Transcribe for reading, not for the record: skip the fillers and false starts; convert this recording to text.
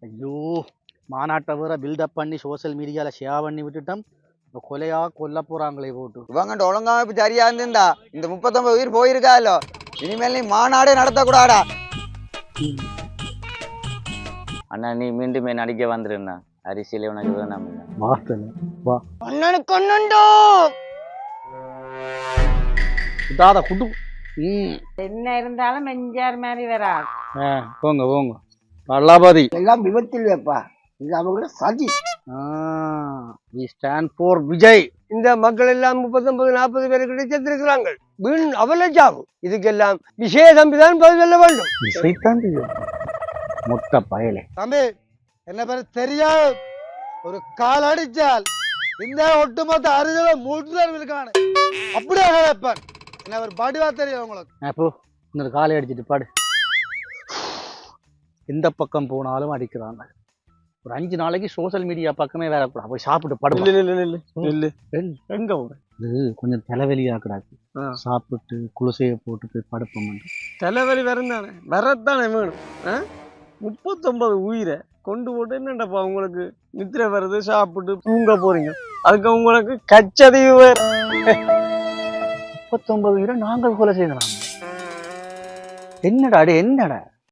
ஐயோ மாநாட்டை வேற பில்டப் பண்ணி சோசியல் மீடியாவில் ஷேர் பண்ணி விட்டுட்டோம். இப்போ கொலையா கொல்ல போறாங்களே போட்டு. இவங்க ஒழுங்காமைப்பு சரியா இருந்திருந்தா இந்த 39 உயிர் போயிருக்காலோ. இனிமேல் நீ மாநாடே நடத்தக்கூடாடா. அண்ணா நீ மீண்டுமே நடிக்க வந்துருந்தா அரிசியில உனக்கு வேணாம் வா அண்ணனுக்கு ஒண்ணுண்டோ விடாத குடு. என்ன இருந்தாலும் எம்ஜிஆர் மாதிரி வராது. போங்க போங்க தளபதி எல்லாம் விபத்தில் வைப்பா. இது அவங்களோட சதி. We stand for Vijay. இந்த மக்கள் எல்லாம் 39-40 பேருக்கு செத்திருக்கிறாங்க. வீண் அவலஜாகும். இதுக்கெல்லாம் விசேஷம் தான் பதில் சொல்ல வேண்டும். விசைத்தான் மொத்த பயலே. தம்பி என்ன பேரு தெரியாது. ஒரு கால் அடிச்சால் இந்த ஒட்டுமொத்த அறுதல மூட்டுதான் இருக்கானு அப்படியே கேட்பான். என்ன ஒரு பாடிவா தெரியும் உங்களுக்கு. அப்போ இன்னொரு காலை அடிச்சுட்டு பாடு. எந்த பக்கம் போனாலும் அடிக்கிறாங்க. ஒரு 5 நாளைக்கு சோசியல் மீடியா பக்கமே வேற கூட போய் சாப்பிட்டு படு. எங்க போறேன் இது கொஞ்சம் தலைவலியாக்குறாச்சு. சாப்பிட்டு குளிசையை போட்டு போய் படுப்போம். தலைவலி வரந்தானே வரத்தானே வேணும். 39 உயிரை கொண்டு போட்டு என்னண்டப்பா உங்களுக்கு நித்திரை வருது சாப்பிட்டு தூங்க போறீங்க. அதுக்கு உங்களுக்கு கச்சதிவு வேற. 39 நாங்கள் கொலை செய்யலாம். என்னடா என்னடா